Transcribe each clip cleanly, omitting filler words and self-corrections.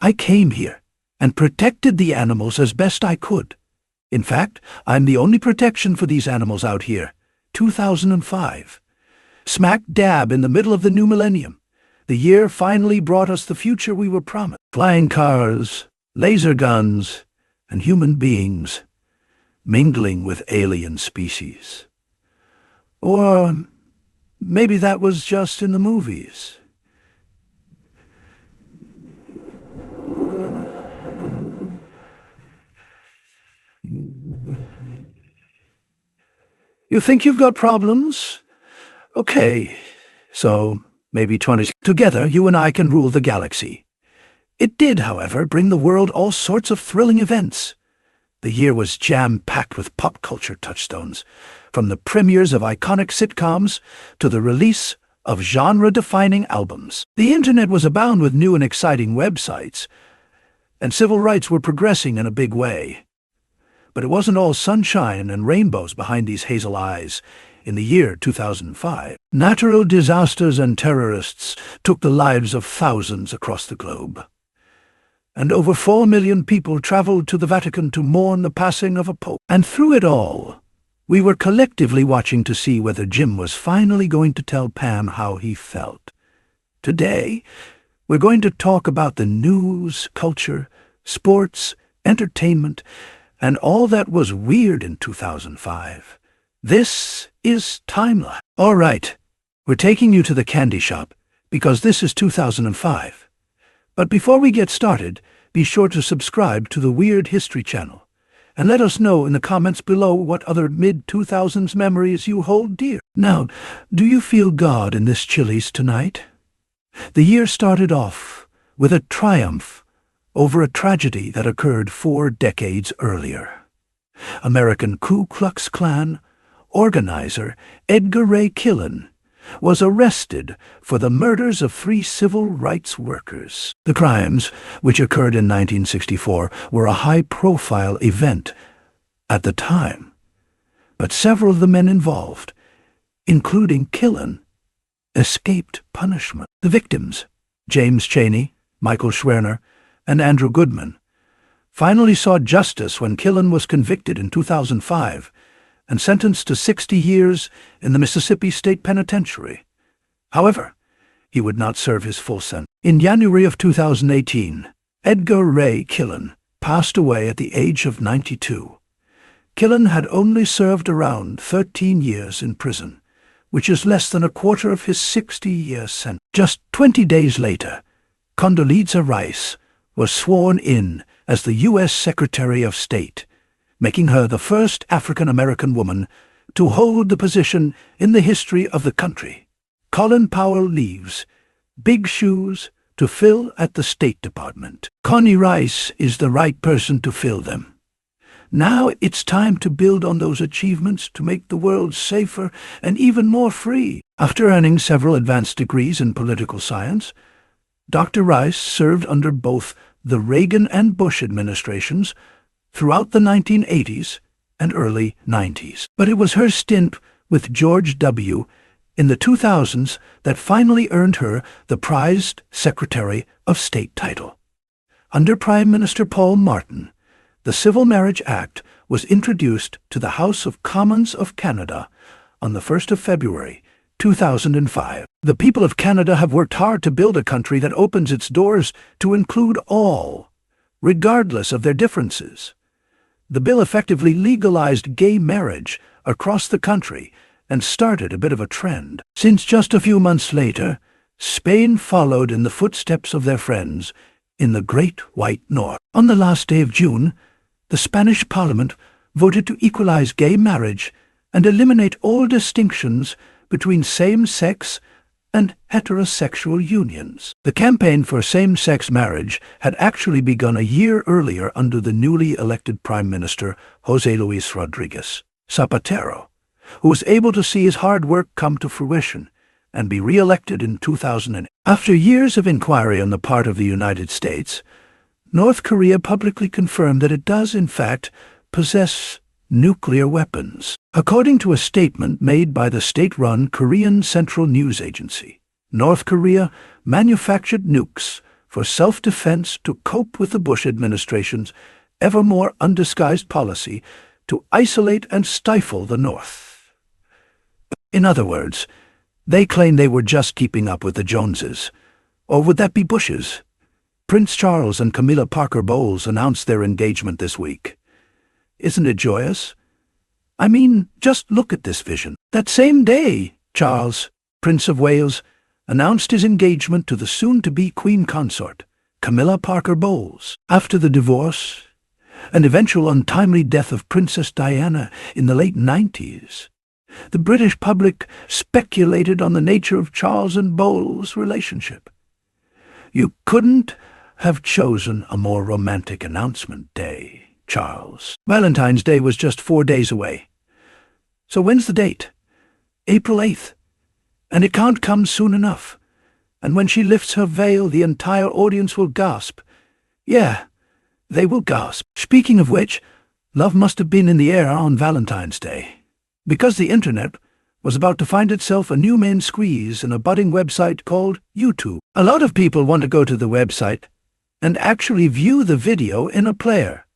I came here and protected the animals as best I could. In fact, I'm the only protection for these animals out here. 2005. Smack dab in the middle of the new millennium. The year finally brought us the future we were promised. Flying cars, laser guns, and human beings mingling with alien species. Or maybe that was just in the movies. You think you've got problems? Okay, so maybe 20. Together, you and I can rule the galaxy. It did, however, bring the world all sorts of thrilling events. The year was jam-packed with pop culture touchstones, from the premieres of iconic sitcoms to the release of genre-defining albums. The internet was abound with new and exciting websites, and civil rights were progressing in a big way. But it wasn't all sunshine and rainbows behind these hazel eyes. In the year 2005, natural disasters and terrorists took the lives of thousands across the globe. And over 4 million people traveled to the Vatican to mourn the passing of a pope. And through it all, we were collectively watching to see whether Jim was finally going to tell Pam how he felt. Today, we're going to talk about the news, culture, sports, entertainment, and all that was weird in 2005. This is Timeline. All right, we're taking you to the candy shop because this is 2005. But before we get started, be sure to subscribe to the Weird History channel and let us know in the comments below what other mid-2000s memories you hold dear. Now, do you feel God in this Chili's tonight? The year started off with a triumph over a tragedy that occurred 4 decades earlier. American Ku Klux Klan organizer Edgar Ray Killen was arrested for the murders of 3 civil rights workers. The crimes, which occurred in 1964, were a high-profile event at the time, but several of the men involved, including Killen, escaped punishment. The victims, James Chaney, Michael Schwerner, and Andrew Goodman, finally saw justice when Killen was convicted in 2005 and sentenced to 60 years in the Mississippi State Penitentiary. However, he would not serve his full sentence. In January of 2018, Edgar Ray Killen passed away at the age of 92. Killen had only served around 13 years in prison, which is less than a quarter of his 60-year sentence. Just 20 days later, Condoleezza Rice was sworn in as the U.S. Secretary of State, making her the first African-American woman to hold the position in the history of the country. Colin Powell leaves big shoes to fill at the State Department. Connie Rice is the right person to fill them. Now it's time to build on those achievements to make the world safer and even more free. After earning several advanced degrees in political science, Dr. Rice served under both the Reagan and Bush administrations throughout the 1980s and early 90s. But it was her stint with George W. in the 2000s that finally earned her the prized Secretary of State title. Under Prime Minister Paul Martin, the Civil Marriage Act was introduced to the House of Commons of Canada on the 1st of February, 2005. The people of Canada have worked hard to build a country that opens its doors to include all, regardless of their differences. The bill effectively legalized gay marriage across the country and started a bit of a trend. Since just a few months later, Spain followed in the footsteps of their friends in the Great White North. On the last day of June, the Spanish Parliament voted to equalize gay marriage and eliminate all distinctions between same-sex and heterosexual unions. The campaign for same-sex marriage had actually begun a year earlier under the newly elected Prime Minister José Luis Rodríguez Zapatero, who was able to see his hard work come to fruition and be re-elected in 2008. After years of inquiry on the part of the United States, North Korea publicly confirmed that it does, in fact, possess nuclear weapons. According to a statement made by the state-run Korean Central News Agency, North Korea manufactured nukes for self-defense to cope with the Bush administration's ever more undisguised policy to isolate and stifle the North. In other words, they claim they were just keeping up with the Joneses. Or would that be Bush's? Prince Charles and Camilla Parker Bowles announced their engagement this week. Isn't it joyous? I mean, just look at this vision. That same day, Charles, Prince of Wales, announced his engagement to the soon-to-be Queen Consort, Camilla Parker Bowles. After the divorce and eventual untimely death of Princess Diana in the late 90s, the British public speculated on the nature of Charles and Bowles' relationship. You couldn't have chosen a more romantic announcement day, Charles. Valentine's Day was just 4 days away. So when's the date? April 8th. And it can't come soon enough. And when she lifts her veil, the entire audience will gasp. Yeah, they will gasp. Speaking of which, love must have been in the air on Valentine's Day, because the internet was about to find itself a new main squeeze in a budding website called YouTube. A lot of people want to go to the website and actually view the video in a player.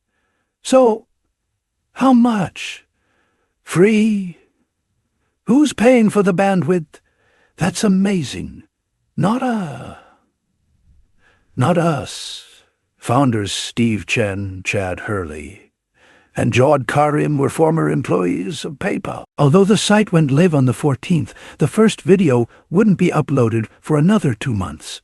So, how much? Free? Who's paying for the bandwidth? That's amazing. Not us. Founders Steve Chen, Chad Hurley, and Jawad Karim were former employees of PayPal. Although the site went live on the 14th, the first video wouldn't be uploaded for another 2 months.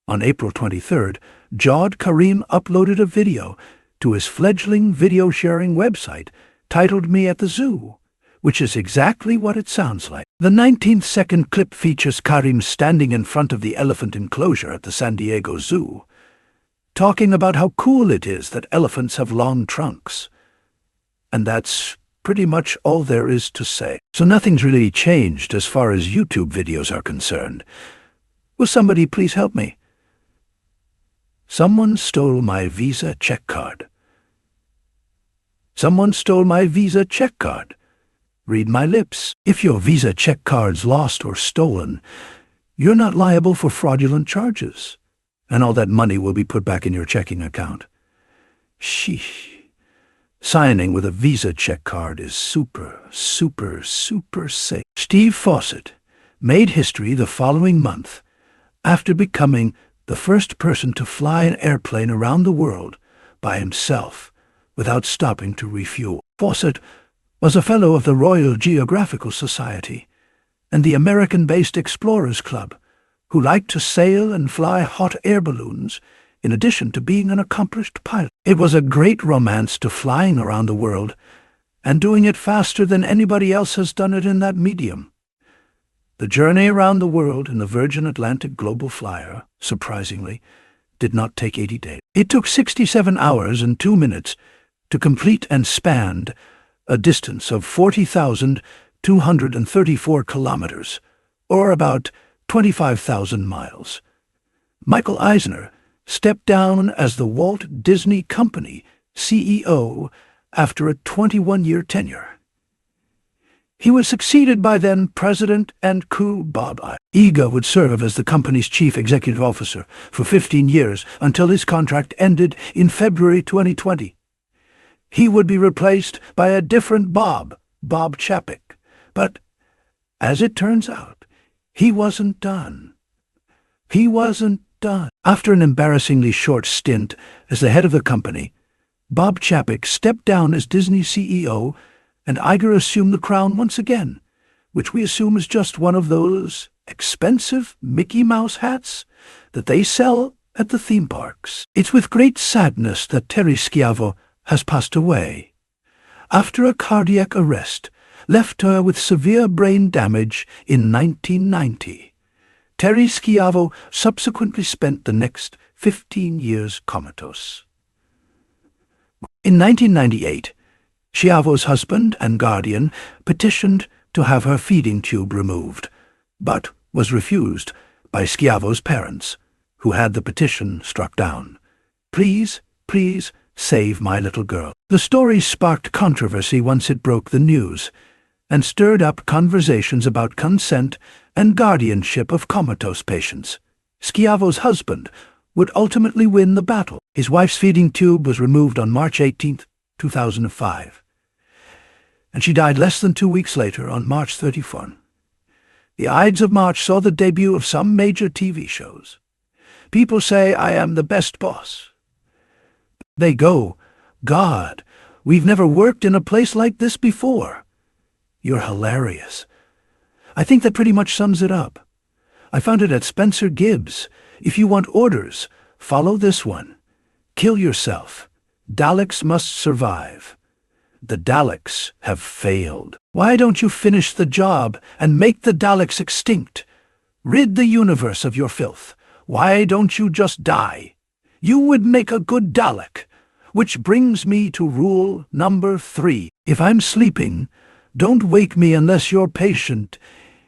On April 23rd, Jawad Karim uploaded a video to his fledgling video-sharing website titled Me at the Zoo, which is exactly what it sounds like. The 19th-second clip features Karim standing in front of the elephant enclosure at the San Diego Zoo, talking about how cool it is that elephants have long trunks. And that's pretty much all there is to say. So nothing's really changed as far as YouTube videos are concerned. Will somebody please help me? Someone stole my Visa check card. Someone stole my Visa check card. Read my lips. If your Visa check card's lost or stolen, you're not liable for fraudulent charges, and all that money will be put back in your checking account. Sheesh. Signing with a Visa check card is super safe. Steve Fawcett made history the following month after becoming the first person to fly an airplane around the world by himself without stopping to refuel. Fawcett was a fellow of the Royal Geographical Society and the American-based Explorers Club, who liked to sail and fly hot air balloons in addition to being an accomplished pilot. It was a great romance to flying around the world and doing it faster than anybody else has done it in that medium. The journey around the world in the Virgin Atlantic Global Flyer, surprisingly, did not take 80 days. It took 67 hours and 2 minutes to complete and spanned a distance of 40,234 kilometers, or about 25,000 miles. Michael Eisner stepped down as the Walt Disney Company CEO after a 21-year tenure. He was succeeded by then-President and coup Bob Iger would serve as the company's chief executive officer for 15 years until his contract ended in February 2020. He would be replaced by a different Bob Chapek. But, as it turns out, he wasn't done. After an embarrassingly short stint as the head of the company, Bob Chapek stepped down as Disney CEO, and Iger assumed the crown once again, which we assume is just one of those expensive Mickey Mouse hats that they sell at the theme parks. It's with great sadness that Terry Schiavo has passed away after a cardiac arrest left her with severe brain damage in 1990. Terry Schiavo subsequently spent the next 15 years comatose. In 1998, Schiavo's husband and guardian petitioned to have her feeding tube removed, but was refused by Schiavo's parents, who had the petition struck down. Please, please, save my little girl. The story sparked controversy once it broke the news, and stirred up conversations about consent and guardianship of comatose patients. Schiavo's husband would ultimately win the battle. His wife's feeding tube was removed on March 18, 2005, and she died less than 2 weeks later on March 31. The Ides of March saw the debut of some major TV shows. People say I am the best boss. They go, "God, we've never worked in a place like this before. You're hilarious." I think that pretty much sums it up. I found it at Spencer Gibbs. If you want orders, follow this one. Kill yourself. Daleks must survive. The Daleks have failed. Why don't you finish the job and make the Daleks extinct? Rid the universe of your filth. Why don't you just die? You would make a good Dalek. Which brings me to rule number 3. If I'm sleeping, don't wake me unless your patient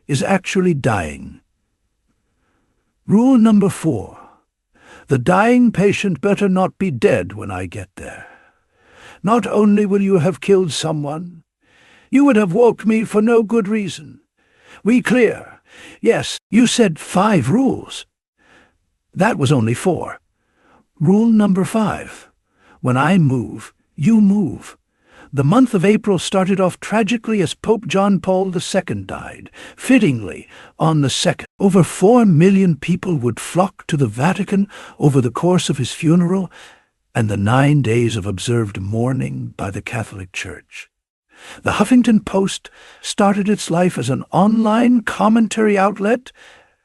is actually dying. Rule number 4. The dying patient better not be dead when I get there. Not only will you have killed someone, you would have woke me for no good reason. We clear? Yes, you said 5 rules. That was only 4. Rule number 5. When I move, you move. The month of April started off tragically as Pope John Paul II died. Fittingly, on the 2nd, over 4 million people would flock to the Vatican over the course of his funeral and the 9 days of observed mourning by the Catholic Church. The Huffington Post started its life as an online commentary outlet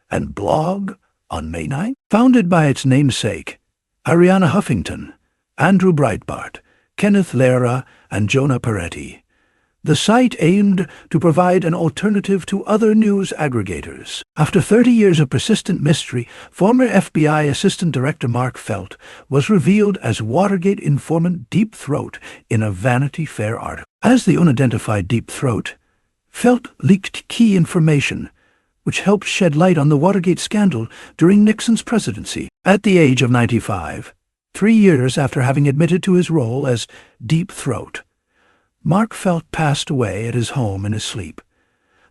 and blog on May 9th. Founded by its namesake, Arianna Huffington, Andrew Breitbart, Kenneth Lehrer, and Jonah Peretti, the site aimed to provide an alternative to other news aggregators. After 30 years of persistent mystery, former FBI Assistant Director Mark Felt was revealed as Watergate informant Deep Throat in a Vanity Fair article. As the unidentified Deep Throat, Felt leaked key information, which helped shed light on the Watergate scandal during Nixon's presidency. At the age of 95, 3 years after having admitted to his role as Deep Throat, Mark Felt passed away at his home in his sleep.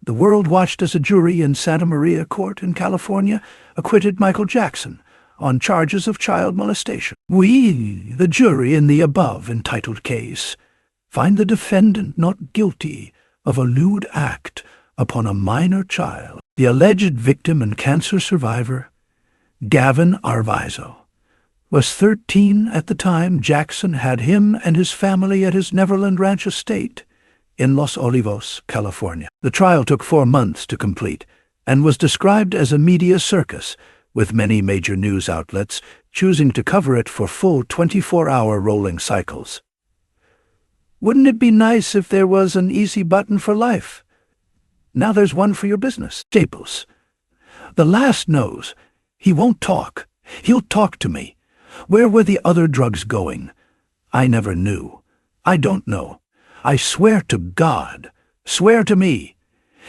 The world watched as a jury in Santa Maria Court in California acquitted Michael Jackson on charges of child molestation. We, the jury in the above entitled case, find the defendant not guilty of a lewd act upon a minor child. The alleged victim and cancer survivor, Gavin Arvizo, was 13 at the time Jackson had him and his family at his Neverland Ranch estate in Los Olivos, California. The trial took 4 months to complete and was described as a media circus, with many major news outlets choosing to cover it for full 24-hour rolling cycles. Wouldn't it be nice if there was an easy button for life? Now there's one for your business. Staples. The last knows. He won't talk. He'll talk to me. Where were the other drugs going? I never knew. I don't know. I swear to God. Swear to me.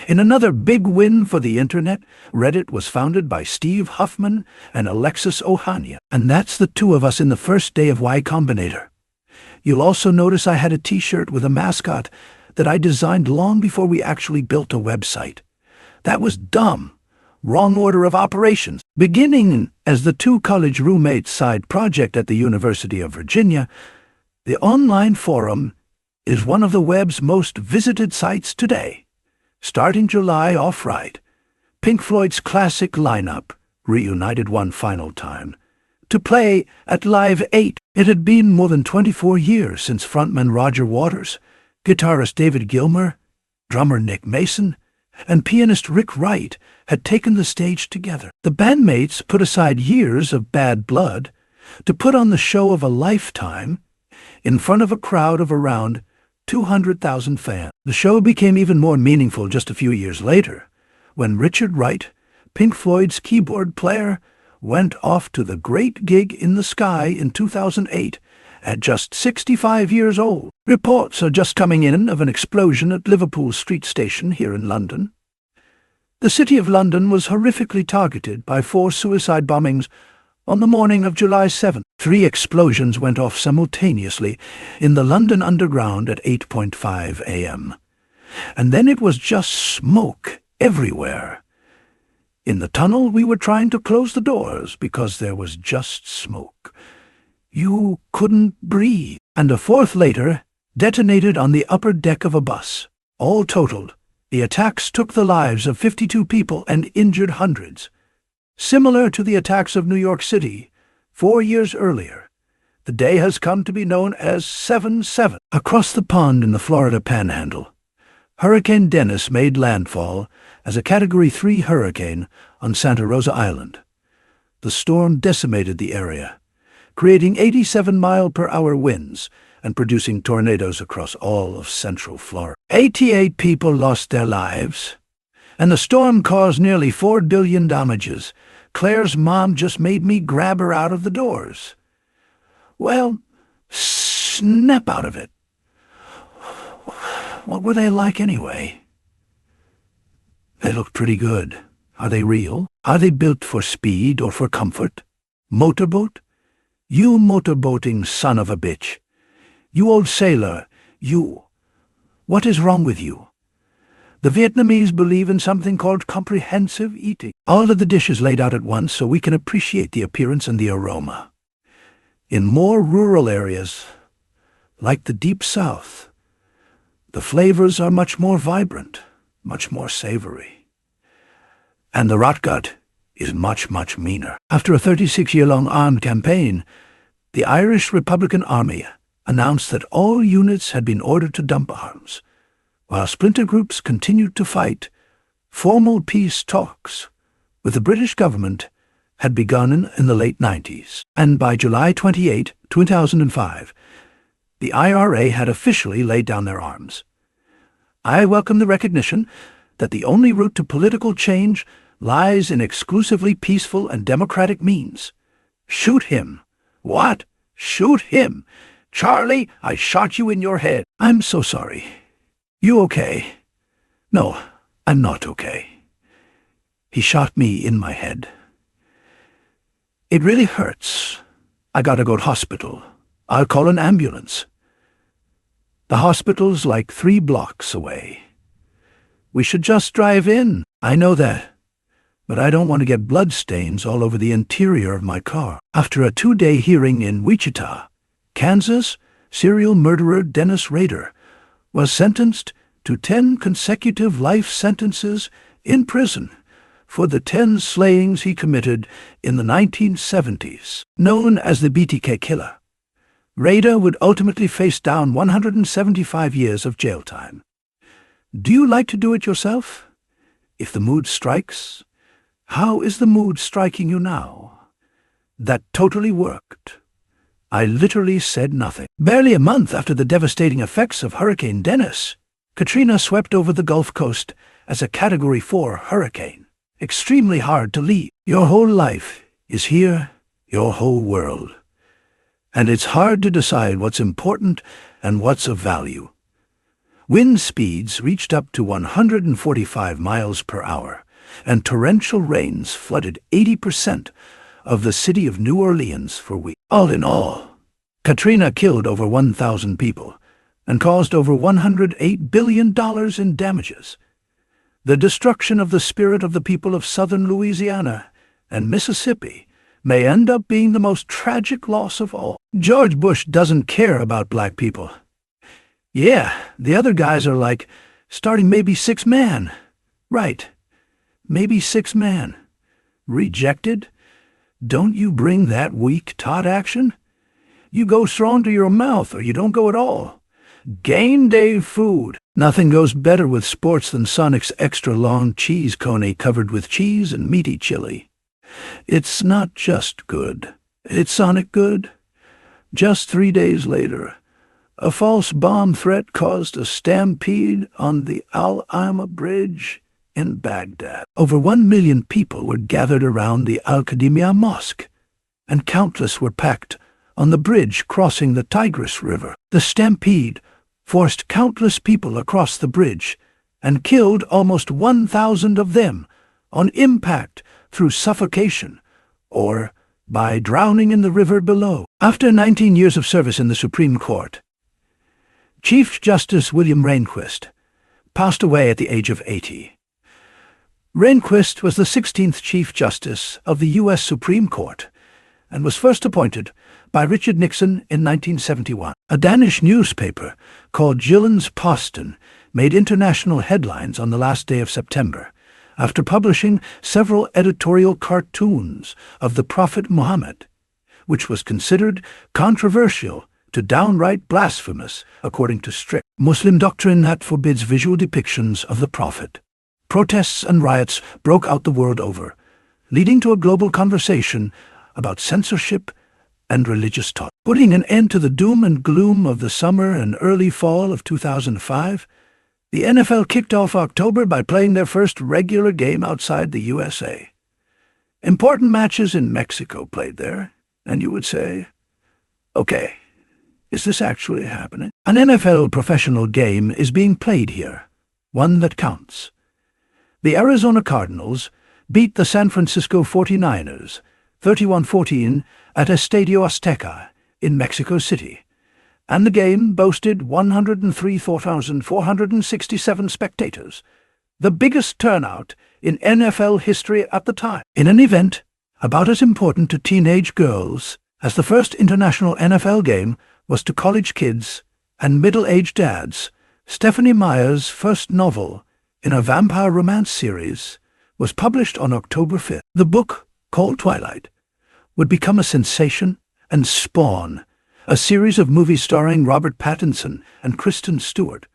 In another big win for the Internet, Reddit was founded by Steve Huffman and Alexis Ohania. And that's the 2 of us in the first day of Y Combinator. You'll also notice I had a t-shirt with a mascot that I designed long before we actually built a website. That was dumb. Wrong order of operations. Beginning as the 2 college roommates side project at the University of Virginia, the online forum is one of the web's most visited sites today. Starting July off right, Pink Floyd's classic lineup reunited one final time to play at Live 8. It had been more than 24 years since frontman Roger Waters, guitarist David Gilmour, drummer Nick Mason, and pianist Rick Wright had taken the stage together. The bandmates put aside years of bad blood to put on the show of a lifetime in front of a crowd of around 200,000 fans. The show became even more meaningful just a few years later, when Richard Wright, Pink Floyd's keyboard player, went off to the great gig in the sky in 2008 at just 65 years old. Reports are just coming in of an explosion at Liverpool Street Station here in London. The City of London was horrifically targeted by 4 suicide bombings on the morning of July 7th. 3 explosions went off simultaneously in the London Underground at 8:5 a.m. And then it was just smoke everywhere. In the tunnel, we were trying to close the doors because there was just smoke. You couldn't breathe. And a fourth later detonated on the upper deck of a bus. All totaled, the attacks took the lives of 52 people and injured hundreds. Similar to the attacks of New York City 4 years earlier, the day has come to be known as 7/7. Across the pond in the Florida Panhandle, Hurricane Dennis made landfall as a Category 3 hurricane on Santa Rosa Island. The storm decimated the area, creating 87-mile-per-hour winds and producing tornadoes across all of central Florida. 88 people lost their lives, and the storm caused nearly $4 billion damages. Claire's mom just made me grab her out of the doors. Well, snap out of it. What were they like anyway? They looked pretty good. Are they real? Are they built for speed or for comfort? Motorboat? You motorboating son of a bitch. You old sailor, you. What is wrong with you? The Vietnamese believe in something called comprehensive eating. All of the dishes laid out at once so we can appreciate the appearance and the aroma. In more rural areas, like the Deep South, the flavors are much more vibrant, much more savory. And the rotgut is much, much meaner. After a 36-year-long armed campaign, the Irish Republican Army announced that all units had been ordered to dump arms. While splinter groups continued to fight, formal peace talks with the British government had begun in the late 90s. And by July 28, 2005, the IRA had officially laid down their arms. I welcome the recognition that the only route to political change lies in exclusively peaceful and democratic means. Shoot him. What? Shoot him? Charlie, I shot you in your head. I'm so sorry. You okay? No, I'm not okay. He shot me in my head. It really hurts. I gotta go to hospital. I'll call an ambulance. The hospital's like 3 blocks away. We should just drive in. I know that. But I don't want to get bloodstains all over the interior of my car. After a 2-day hearing in Wichita, Kansas, serial murderer Dennis Rader was sentenced to 10 consecutive life sentences in prison for the 10 slayings he committed in the 1970s. Known as the BTK Killer, Rader would ultimately face down 175 years of jail time. Do you like to do it yourself? If the mood strikes, how is the mood striking you now? That totally worked. I literally said nothing. Barely a month after the devastating effects of Hurricane Dennis, Katrina swept over the Gulf Coast as a Category 4 hurricane. Extremely hard to leave. Your whole life is here, your whole world. And it's hard to decide what's important and what's of value. Wind speeds reached up to 145 miles per hour, and torrential rains flooded 80% of the city of New Orleans for weeks. All in all, Katrina killed over 1,000 people and caused over $108 billion in damages. The destruction of the spirit of the people of southern Louisiana and Mississippi may end up being the most tragic loss of all. George Bush doesn't care about black people. Yeah, the other guys are like, starting maybe 6-man. Right, maybe 6-man. Rejected? Don't you bring that weak tot action? You go strong to your mouth or you don't go at all. Game day food. Nothing goes better with sports than Sonic's extra-long cheese coney covered with cheese and meaty chili. It's not just good. It's Sonic good. Just 3 days later, a false bomb threat caused a stampede on the Al-Aima Bridge in Baghdad. Over 1 million people were gathered around the Al-Qadimiyah Mosque, and countless were packed on the bridge crossing the Tigris River. The stampede forced countless people across the bridge and killed almost 1,000 of them on impact through suffocation or by drowning in the river below. After 19 years of service in the Supreme Court, Chief Justice William Rehnquist passed away at the age of 80. Rehnquist was the 16th Chief Justice of the U.S. Supreme Court and was first appointed by Richard Nixon in 1971. A Danish newspaper called Jyllands Posten made international headlines on the last day of September after publishing several editorial cartoons of the Prophet Muhammad, which was considered controversial to downright blasphemous according to strict Muslim doctrine that forbids visual depictions of the Prophet. Protests and riots broke out the world over, leading to a global conversation about censorship and religious talk. Putting an end to the doom and gloom of the summer and early fall of 2005, the NFL kicked off October by playing their first regular game outside the USA. Important matches in Mexico played there, and you would say, okay, is this actually happening? An NFL professional game is being played here, one that counts. The Arizona Cardinals beat the San Francisco 49ers 31-14 at Estadio Azteca in Mexico City, and the game boasted 103,467 spectators, the biggest turnout in NFL history at the time. In an event about as important to teenage girls as the first international NFL game was to college kids and middle-aged dads, Stephenie Meyer's first novel in a vampire romance series was published on October 5th. The book, called Twilight, would become a sensation and spawn a series of movies starring Robert Pattinson and Kristen Stewart,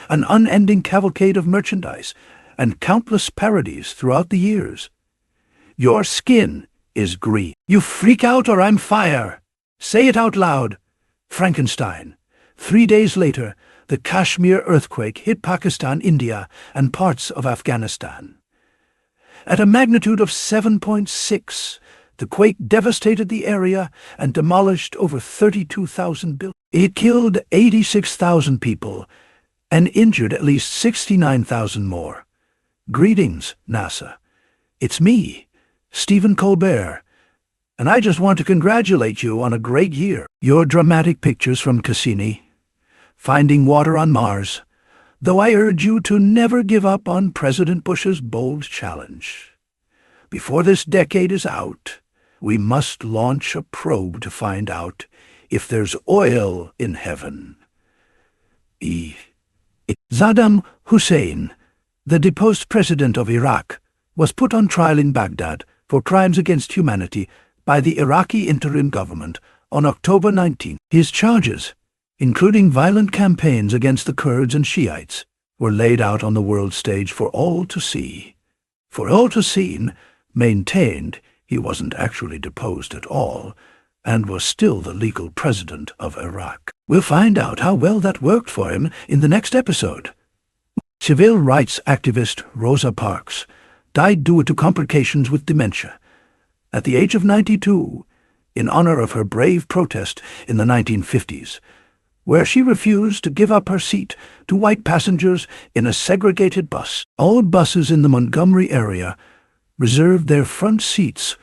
an unending cavalcade of merchandise, and countless parodies throughout the years. Your skin is green. You freak out or I'm fire. Say it out loud. Frankenstein. 3 days later, the Kashmir earthquake hit Pakistan, India, and parts of Afghanistan. At a magnitude of 7.6, the quake devastated the area and demolished over 32,000 buildings. It killed 86,000 people and injured at least 69,000 more. Greetings, NASA. It's me, Stephen Colbert, and I just want to congratulate you on a great year. Your dramatic pictures from Cassini, finding water on Mars, though I urge you to never give up on President Bush's bold challenge. Before this decade is out, we must launch a probe to find out if there's oil in heaven. Saddam Hussein, the deposed president of Iraq, was put on trial in Baghdad for crimes against humanity by the Iraqi interim government on October 19. His charges, including violent campaigns against the Kurds and Shiites, were laid out on the world stage for all to see. For all to see, maintained he wasn't actually deposed at all, and was still the legal president of Iraq. We'll find out how well that worked for him in the next episode. Civil rights activist Rosa Parks died due to complications with dementia at the age of 92 in honor of her brave protest in the 1950s, where she refused to give up her seat to white passengers in a segregated bus. All buses in the Montgomery area reserved their front seats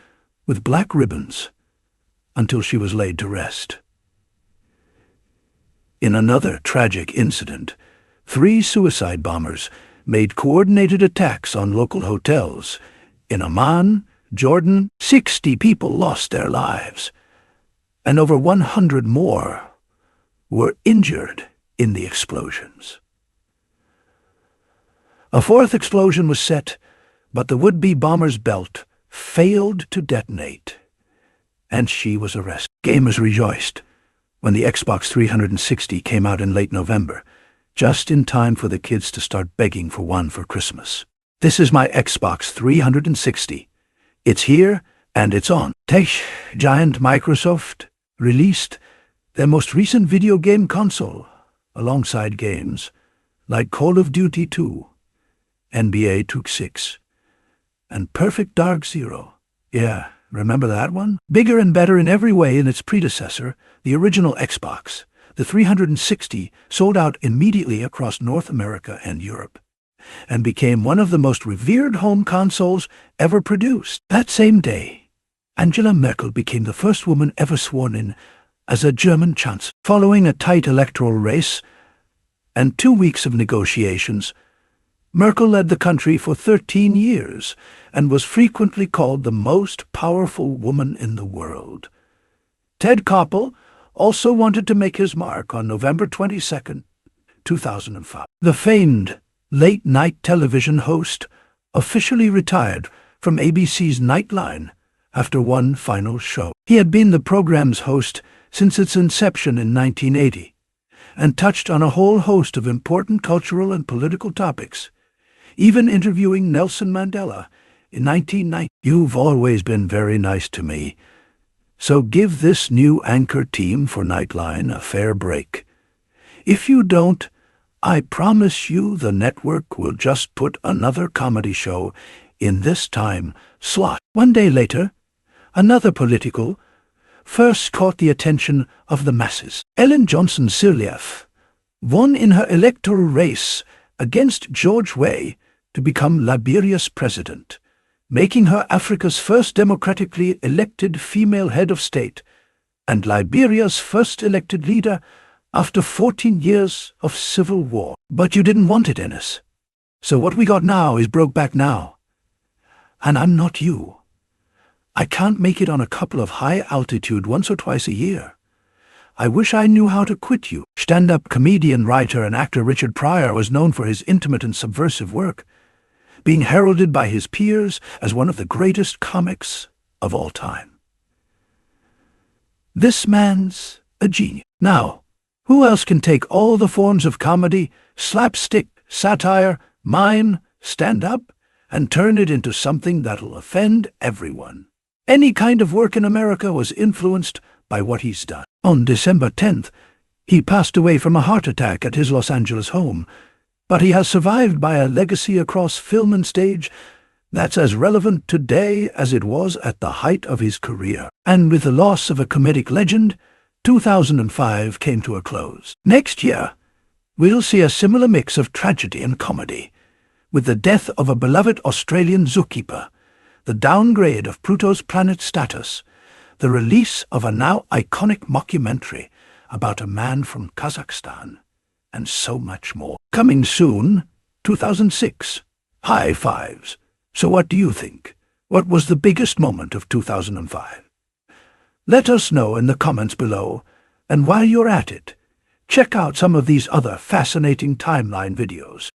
with black ribbons until she was laid to rest. In another tragic incident, 3 suicide bombers made coordinated attacks on local hotels. In Amman, Jordan, 60 people lost their lives, and over 100 more were injured in the explosions. A 4th explosion was set, but the would-be bomber's belt failed to detonate, and she was arrested. Gamers rejoiced when the Xbox 360 came out in late November, just in time for the kids to start begging for one for Christmas. This is my Xbox 360. It's here and it's on. Tech giant Microsoft released their most recent video game console alongside games like Call of Duty 2, NBA 2K6, and Perfect Dark Zero. Yeah, remember that one? Bigger and better in every way than its predecessor, the original Xbox, the 360 sold out immediately across North America and Europe, and became one of the most revered home consoles ever produced. That same day, Angela Merkel became the first woman ever sworn in as a German chancellor. Following a tight electoral race and 2 weeks of negotiations, Merkel led the country for 13 years and was frequently called the most powerful woman in the world. Ted Koppel also wanted to make his mark on November 22nd, 2005. The famed late-night television host officially retired from ABC's Nightline after one final show. He had been the program's host since its inception in 1980 and touched on a whole host of important cultural and political topics, even interviewing Nelson Mandela in 1990. You've always been very nice to me, so give this new anchor team for Nightline a fair break. If you don't, I promise you the network will just put another comedy show in this time slot. One day later, another political first caught the attention of the masses. Ellen Johnson Sirleaf won in her electoral race against George Weah to become Liberia's president, making her Africa's first democratically elected female head of state and Liberia's first elected leader after 14 years of civil war. But you didn't want it, Ennis. So what we got now is Brokeback Now. And I'm not you. I can't make it on a couple of high altitude once or twice a year. I wish I knew how to quit you. Stand-up comedian, writer, and actor Richard Pryor was known for his intimate and subversive work, being heralded by his peers as one of the greatest comics of all time. This man's a genius. Now, who else can take all the forms of comedy, slapstick, satire, mime, stand-up, and turn it into something that'll offend everyone? Any kind of work in America was influenced by what he's done. On December 10th, he passed away from a heart attack at his Los Angeles home, but he has survived by a legacy across film and stage that's as relevant today as it was at the height of his career. And with the loss of a comedic legend, 2005 came to a close. Next year, we'll see a similar mix of tragedy and comedy, with the death of a beloved Australian zookeeper, the downgrade of Pluto's planet status, the release of a now iconic mockumentary about a man from Kazakhstan, and so much more. Coming soon, 2006. High fives. So what do you think? What was the biggest moment of 2005? Let us know in the comments below, and while you're at it, check out some of these other fascinating timeline videos.